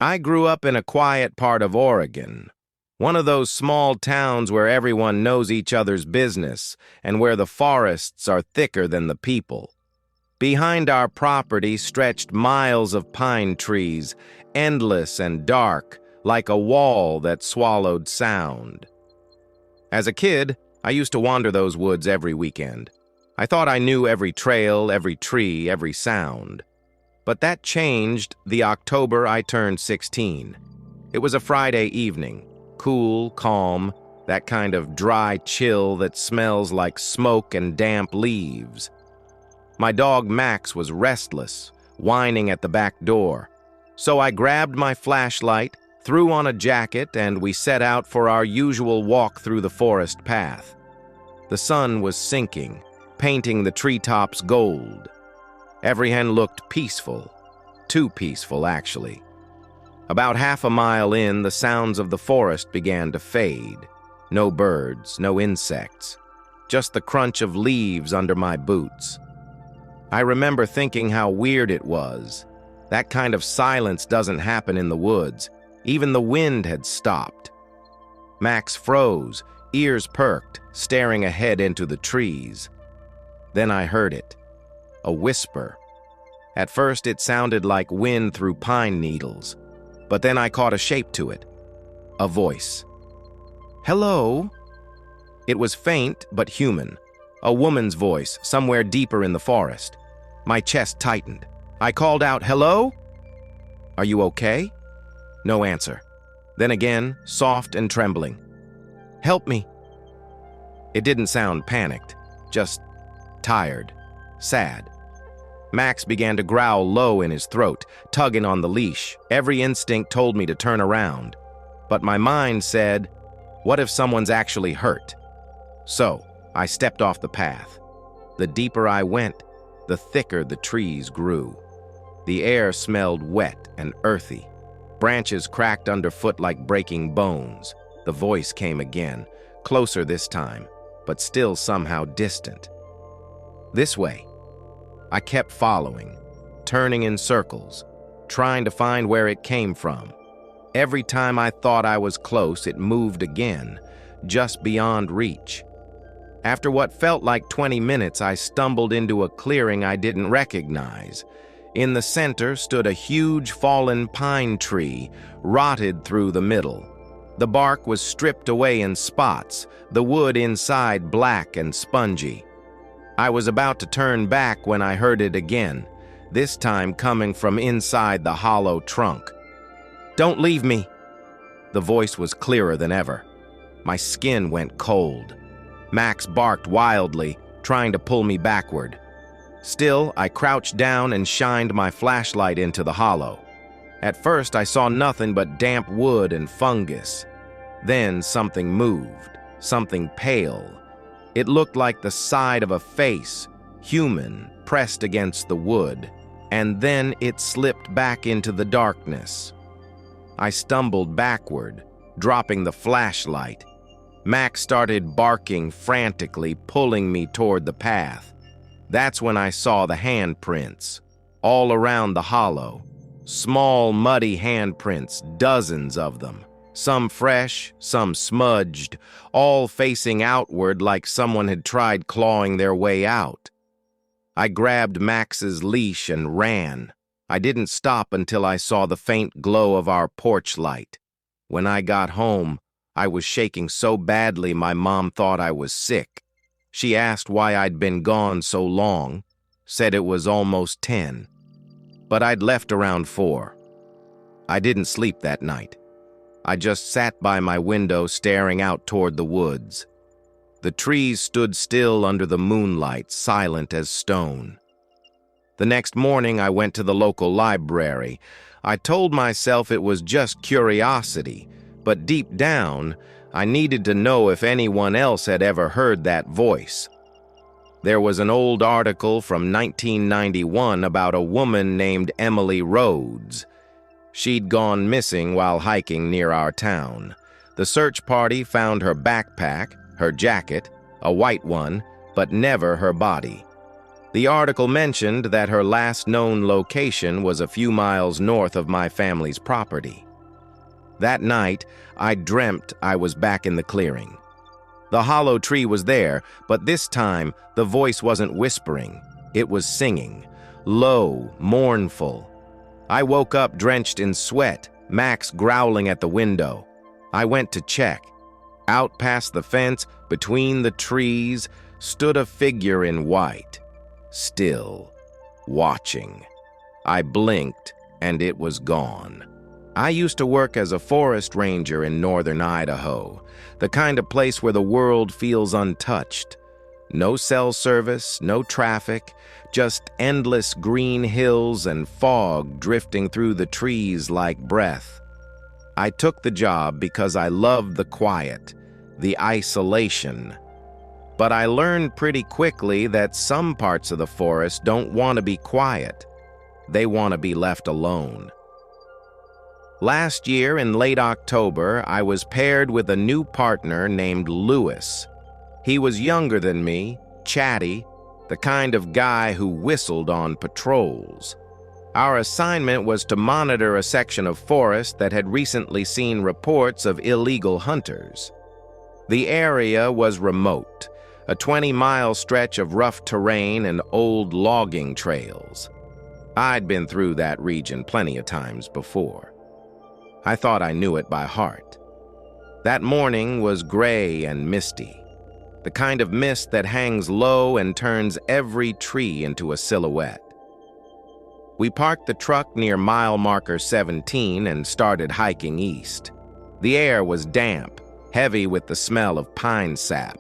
I grew up in a quiet part of Oregon, one of those small towns where everyone knows each other's business and where the forests are thicker than the people. Behind our property stretched miles of pine trees, endless and dark, like a wall that swallowed sound. As a kid, I used to wander those woods every weekend. I thought I knew every trail, every tree, every sound. But that changed the October I turned 16. It was a Friday evening, cool, calm, that kind of dry chill that smells like smoke and damp leaves. My dog Max was restless, whining at the back door. So I grabbed my flashlight, threw on a jacket, and we set out for our usual walk through the forest path. The sun was sinking, painting the treetops gold. Everything looked peaceful. Too peaceful, actually. About half a mile in, the sounds of the forest began to fade. No birds, no insects. Just the crunch of leaves under my boots. I remember thinking how weird it was. That kind of silence doesn't happen in the woods. Even the wind had stopped. Max froze, ears perked, staring ahead into the trees. Then I heard it. A whisper. At first it sounded like wind through pine needles, but then I caught a shape to it. A voice. "Hello?" It was faint but human. A woman's voice, somewhere deeper in the forest. My chest tightened. I called out, "Hello? Are you okay?" No answer. Then again, soft and trembling. "Help me." It didn't sound panicked, just tired, sad. Max began to growl low in his throat, tugging on the leash. Every instinct told me to turn around. But my mind said, what if someone's actually hurt? So, I stepped off the path. The deeper I went, the thicker the trees grew. The air smelled wet and earthy. Branches cracked underfoot like breaking bones. The voice came again, closer this time, but still somehow distant. "This way." I kept following, turning in circles, trying to find where it came from. Every time I thought I was close, it moved again, just beyond reach. After what felt like 20 minutes, I stumbled into a clearing I didn't recognize. In the center stood a huge fallen pine tree, rotted through the middle. The bark was stripped away in spots, the wood inside black and spongy. I was about to turn back when I heard it again, this time coming from inside the hollow trunk. "Don't leave me." The voice was clearer than ever. My skin went cold. Max barked wildly, trying to pull me backward. Still, I crouched down and shined my flashlight into the hollow. At first, I saw nothing but damp wood and fungus. Then something moved, something pale. It looked like the side of a face, human, pressed against the wood, and then it slipped back into the darkness. I stumbled backward, dropping the flashlight. Max started barking frantically, pulling me toward the path. That's when I saw the handprints, all around the hollow. Small, muddy handprints, dozens of them. Some fresh, some smudged, all facing outward like someone had tried clawing their way out. I grabbed Max's leash and ran. I didn't stop until I saw the faint glow of our porch light. When I got home, I was shaking so badly my mom thought I was sick. She asked why I'd been gone so long, said it was almost 10. But I'd left around 4. I didn't sleep that night. I just sat by my window staring out toward the woods. The trees stood still under the moonlight, silent as stone. The next morning I went to the local library. I told myself it was just curiosity, but deep down, I needed to know if anyone else had ever heard that voice. There was an old article from 1991 about a woman named Emily Rhodes. She'd gone missing while hiking near our town. The search party found her backpack, her jacket, a white one, but never her body. The article mentioned that her last known location was a few miles north of my family's property. That night, I dreamt I was back in the clearing. The hollow tree was there, but this time the voice wasn't whispering. It was singing, low, mournful. I woke up drenched in sweat, Max growling at the window. I went to check. Out past the fence, between the trees, stood a figure in white. Still, watching. I blinked, and it was gone. I used to work as a forest ranger in northern Idaho, the kind of place where the world feels untouched. No cell service, no traffic, just endless green hills and fog drifting through the trees like breath. I took the job because I loved the quiet, the isolation. But I learned pretty quickly that some parts of the forest don't want to be quiet. They want to be left alone. Last year, in late October, I was paired with a new partner named Lewis. He was younger than me, chatty, the kind of guy who whistled on patrols. Our assignment was to monitor a section of forest that had recently seen reports of illegal hunters. The area was remote, a 20-mile stretch of rough terrain and old logging trails. I'd been through that region plenty of times before. I thought I knew it by heart. That morning was gray and misty, the kind of mist that hangs low and turns every tree into a silhouette. We parked the truck near mile marker 17 and started hiking east. The air was damp, heavy with the smell of pine sap.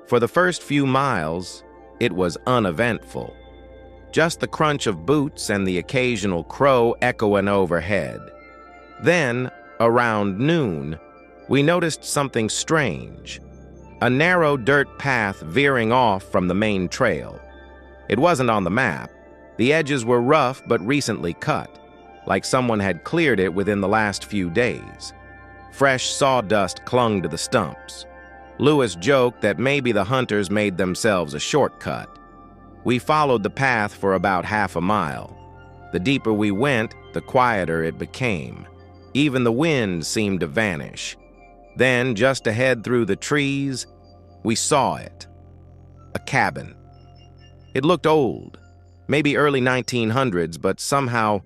For the first few miles, it was uneventful. Just the crunch of boots and the occasional crow echoing overhead. Then, around noon, we noticed something strange. A narrow dirt path veering off from the main trail. It wasn't on the map. The edges were rough but recently cut, like someone had cleared it within the last few days. Fresh sawdust clung to the stumps. Lewis joked that maybe the hunters made themselves a shortcut. We followed the path for about half a mile. The deeper we went, the quieter it became. Even the wind seemed to vanish. Then, just ahead through the trees, we saw it. A cabin. It looked old, maybe early 1900s, but somehow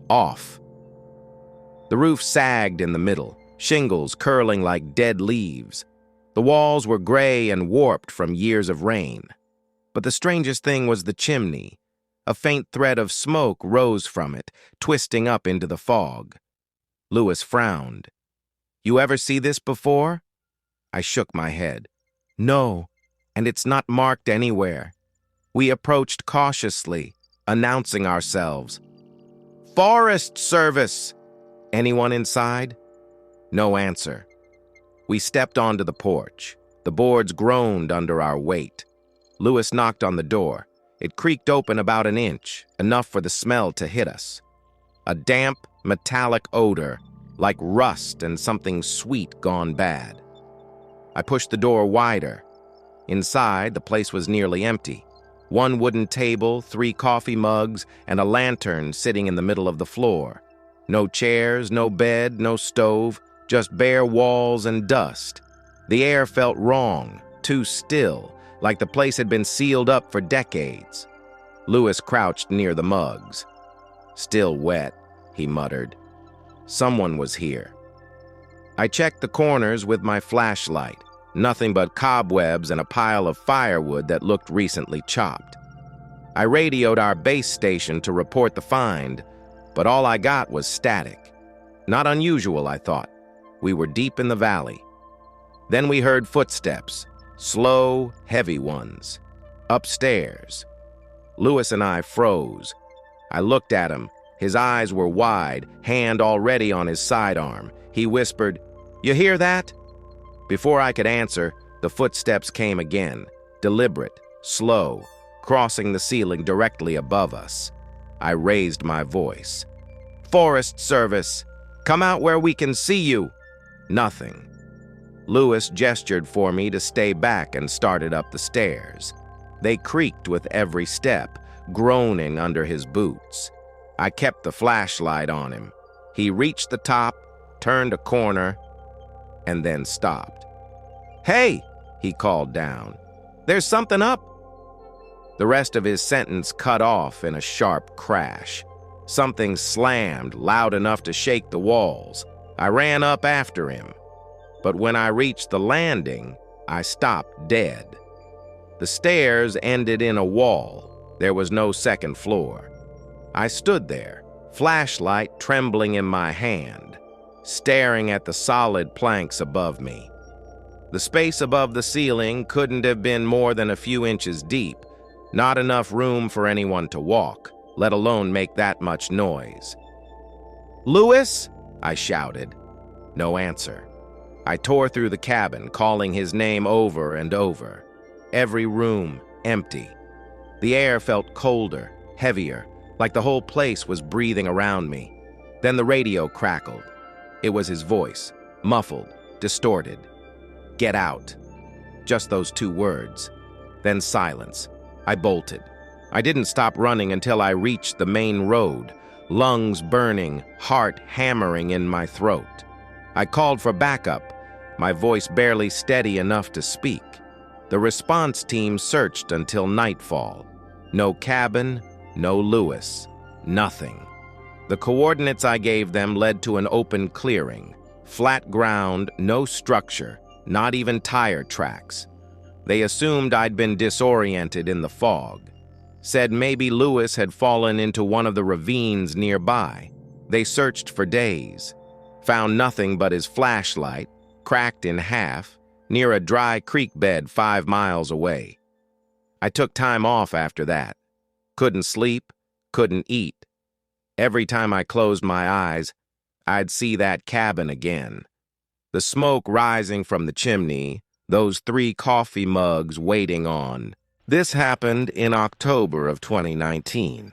off. The roof sagged in the middle, shingles curling like dead leaves. The walls were gray and warped from years of rain. But the strangest thing was the chimney. A faint thread of smoke rose from it, twisting up into the fog. Lewis frowned. "You ever see this before?" I shook my head. "No, and it's not marked anywhere." We approached cautiously, announcing ourselves. "Forest Service!" Anyone inside? No answer. We stepped onto the porch. The boards groaned under our weight. Lewis knocked on the door. It creaked open about an inch, enough for the smell to hit us. A damp, metallic odor, like rust and something sweet gone bad. I pushed the door wider. Inside, the place was nearly empty. One wooden table, 3 coffee mugs, and a lantern sitting in the middle of the floor. No chairs, no bed, no stove, just bare walls and dust. The air felt wrong, too still, like the place had been sealed up for decades. Lewis crouched near the mugs. "Still wet," he muttered. Someone was here. I checked the corners with my flashlight. Nothing but cobwebs and a pile of firewood that looked recently chopped. I radioed our base station to report the find, but all I got was static. Not unusual, I thought. We were deep in the valley. Then we heard footsteps, slow, heavy ones. Upstairs. Lewis and I froze. I looked at him. His eyes were wide, hand already on his sidearm. He whispered, "You hear that?" Before I could answer, the footsteps came again, deliberate, slow, crossing the ceiling directly above us. I raised my voice. "Forest Service! Come out where we can see you!" Nothing. Lewis gestured for me to stay back and started up the stairs. They creaked with every step, groaning under his boots. I kept the flashlight on him. He reached the top, turned a corner, and then stopped. "Hey!" he called down. "There's something up!" The rest of his sentence cut off in a sharp crash. Something slammed loud enough to shake the walls. I ran up after him. But when I reached the landing, I stopped dead. The stairs ended in a wall. There was no second floor. I stood there, flashlight trembling in my hand, staring at the solid planks above me. The space above the ceiling couldn't have been more than a few inches deep, not enough room for anyone to walk, let alone make that much noise. "Louis?" I shouted. No answer. I tore through the cabin, calling his name over and over. Every room empty. The air felt colder, heavier, like the whole place was breathing around me. Then the radio crackled. It was his voice, muffled, distorted. "Get out." Just those two words. Then silence. I bolted. I didn't stop running until I reached the main road, lungs burning, heart hammering in my throat. I called for backup, my voice barely steady enough to speak. The response team searched until nightfall. No cabin, no Louis, nothing. The coordinates I gave them led to an open clearing. Flat ground, no structure, not even tire tracks. They assumed I'd been disoriented in the fog. Said maybe Louis had fallen into one of the ravines nearby. They searched for days. Found nothing but his flashlight, cracked in half, near a dry creek bed 5 miles away. I took time off after that. Couldn't sleep, couldn't eat. Every time I closed my eyes, I'd see that cabin again. The smoke rising from the chimney, those 3 coffee mugs waiting on. This happened in October of 2019.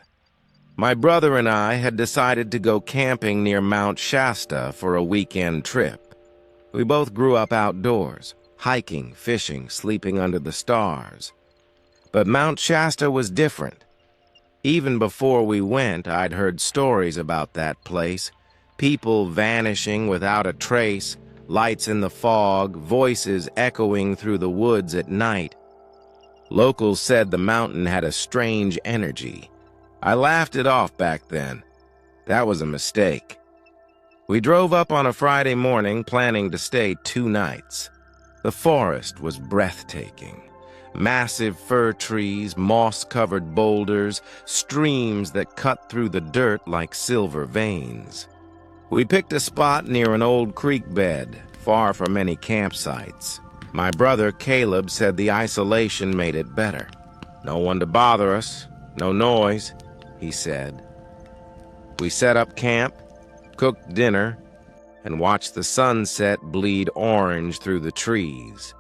My brother and I had decided to go camping near Mount Shasta for a weekend trip. We both grew up outdoors, hiking, fishing, sleeping under the stars. But Mount Shasta was different. Even before we went, I'd heard stories about that place. People vanishing without a trace, lights in the fog, voices echoing through the woods at night. Locals said the mountain had a strange energy. I laughed it off back then. That was a mistake. We drove up on a Friday morning, planning to stay 2 nights. The forest was breathtaking. Massive fir trees, moss-covered boulders, streams that cut through the dirt like silver veins. We picked a spot near an old creek bed, far from any campsites. My brother, Caleb, said the isolation made it better. "No one to bother us, no noise," he said. We set up camp, cooked dinner, and watched the sunset bleed orange through the trees.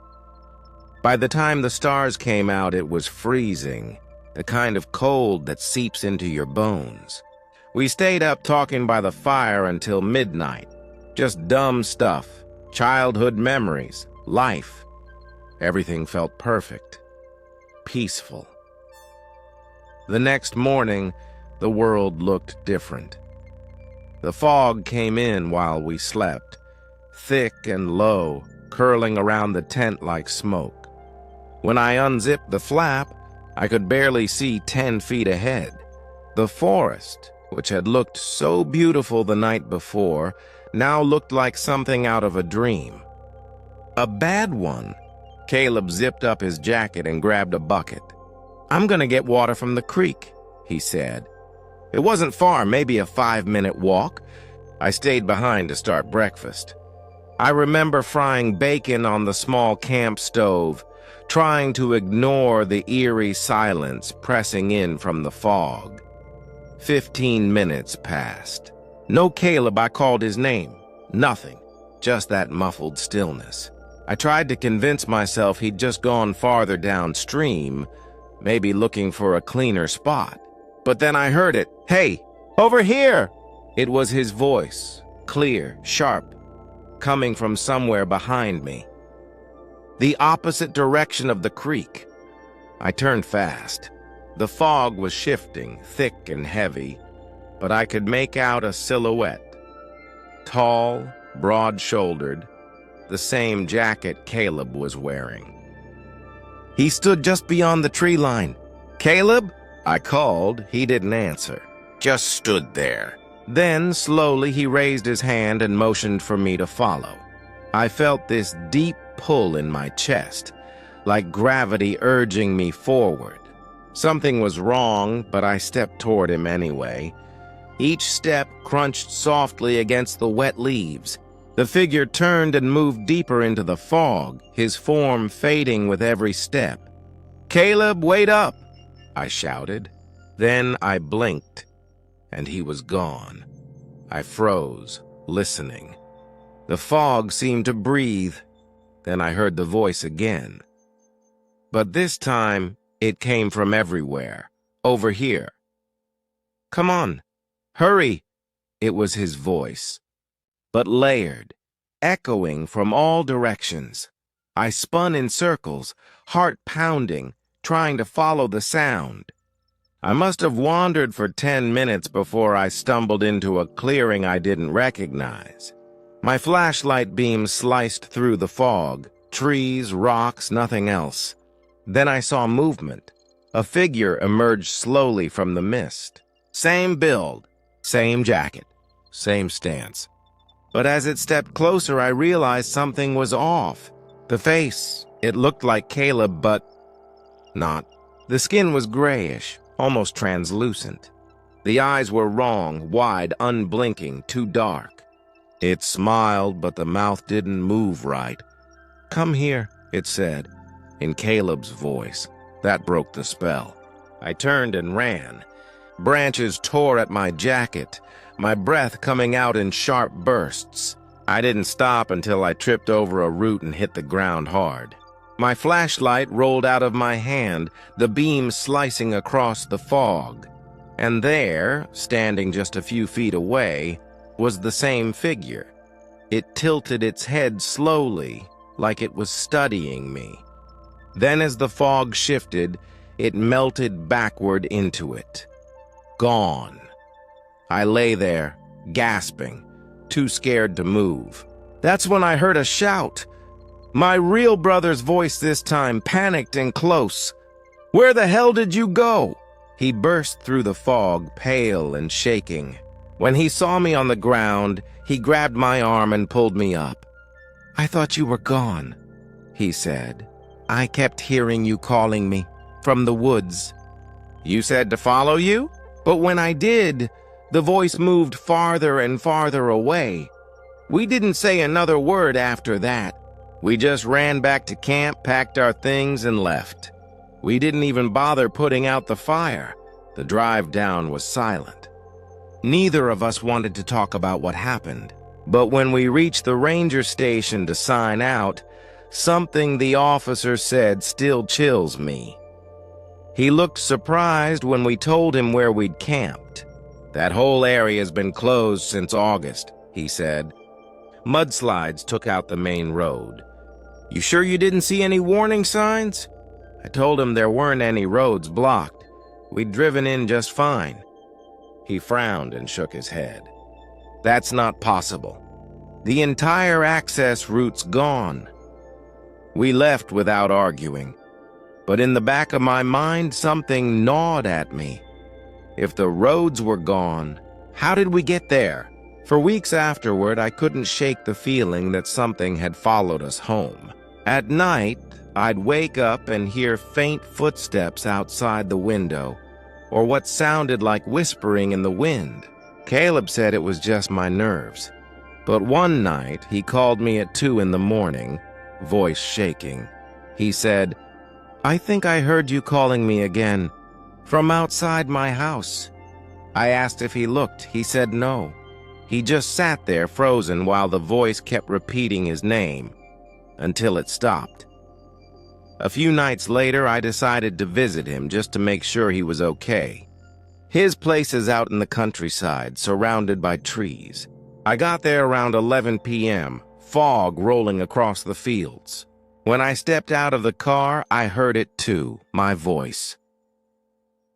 By the time the stars came out, it was freezing, the kind of cold that seeps into your bones. We stayed up talking by the fire until midnight. Just dumb stuff, childhood memories, life. Everything felt perfect, peaceful. The next morning, the world looked different. The fog came in while we slept, thick and low, curling around the tent like smoke. When I unzipped the flap, I could barely see 10 feet ahead. The forest, which had looked so beautiful the night before, now looked like something out of a dream. A bad one. Caleb zipped up his jacket and grabbed a bucket. "I'm gonna get water from the creek," he said. It wasn't far, maybe a 5-minute walk. I stayed behind to start breakfast. I remember frying bacon on the small camp stove, trying to ignore the eerie silence pressing in from the fog. 15 minutes passed. No Caleb, I called his name. Nothing. Just that muffled stillness. I tried to convince myself he'd just gone farther downstream, maybe looking for a cleaner spot. But then I heard it. "Hey, over here!" It was his voice, clear, sharp, coming from somewhere behind me. The opposite direction of the creek. I turned fast. The fog was shifting, thick and heavy, but I could make out a silhouette. Tall, broad-shouldered, the same jacket Caleb was wearing. He stood just beyond the tree line. "Caleb?" I called. He didn't answer. Just stood there. Then, slowly, he raised his hand and motioned for me to follow. I felt this deep pull in my chest, like gravity urging me forward. Something was wrong, but I stepped toward him anyway. Each step crunched softly against the wet leaves. The figure turned and moved deeper into the fog, his form fading with every step. "Caleb, wait up!" I shouted. Then I blinked, and he was gone. I froze, listening. The fog seemed to breathe. Then I heard the voice again. But this time, it came from everywhere. Over here. "Come on. Hurry!" It was his voice, but layered, echoing from all directions. I spun in circles, heart pounding, trying to follow the sound. I must have wandered for 10 minutes before I stumbled into a clearing I didn't recognize. My flashlight beam sliced through the fog, trees, rocks, nothing else. Then I saw movement. A figure emerged slowly from the mist. Same build, same jacket, same stance. But as it stepped closer, I realized something was off. The face, it looked like Caleb, but not. The skin was grayish, almost translucent. The eyes were wrong, wide, unblinking, too dark. It smiled, but the mouth didn't move right. "Come here," it said, in Caleb's voice. That broke the spell. I turned and ran. Branches tore at my jacket, my breath coming out in sharp bursts. I didn't stop until I tripped over a root and hit the ground hard. My flashlight rolled out of my hand, the beam slicing across the fog. And there, standing just a few feet away, was the same figure. It tilted its head slowly, like it was studying me. Then as the fog shifted, it melted backward into it. Gone. I lay there, gasping, too scared to move. That's when I heard a shout. My real brother's voice this time, panicked and close. "Where the hell did you go?" He burst through the fog, pale and shaking. When he saw me on the ground, he grabbed my arm and pulled me up. "I thought you were gone," he said. "I kept hearing you calling me from the woods." "You said to follow you?" But when I did, the voice moved farther and farther away. We didn't say another word after that. We just ran back to camp, packed our things, and left. We didn't even bother putting out the fire. The drive down was silent. Neither of us wanted to talk about what happened. But when we reached the ranger station to sign out, something the officer said still chills me. He looked surprised when we told him where we'd camped. "That whole area's been closed since August," he said. "Mudslides took out the main road." "You sure you didn't see any warning signs?" I told him there weren't any roads blocked. We'd driven in just fine. He frowned and shook his head. "That's not possible. The entire access route's gone." We left without arguing. But in the back of my mind, something gnawed at me. If the roads were gone, how did we get there? For weeks afterward, I couldn't shake the feeling that something had followed us home. At night, I'd wake up and hear faint footsteps outside the window, or what sounded like whispering in the wind. Caleb said it was just my nerves. But one night, he called me at 2 in the morning, voice shaking. He said, "I think I heard you calling me again, from outside my house." I asked if he looked. He said no. He just sat there frozen while the voice kept repeating his name, until it stopped. A few nights later, I decided to visit him just to make sure he was okay. His place is out in the countryside, surrounded by trees. I got there around 11 p.m., fog rolling across the fields. When I stepped out of the car, I heard it too, my voice.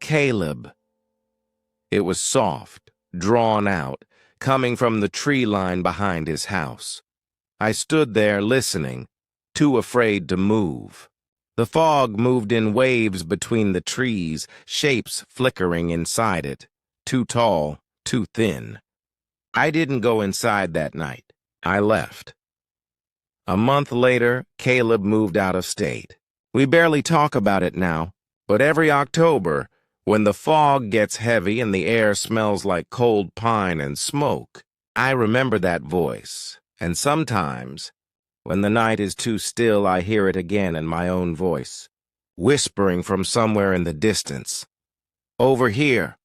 Caleb. It was soft, drawn out, coming from the tree line behind his house. I stood there listening, too afraid to move. The fog moved in waves between the trees, shapes flickering inside it, too tall, too thin. I didn't go inside that night. I left. A month later, Caleb moved out of state. We barely talk about it now, but every October, when the fog gets heavy and the air smells like cold pine and smoke, I remember that voice. And sometimes, when the night is too still, I hear it again in my own voice, whispering from somewhere in the distance. Over here.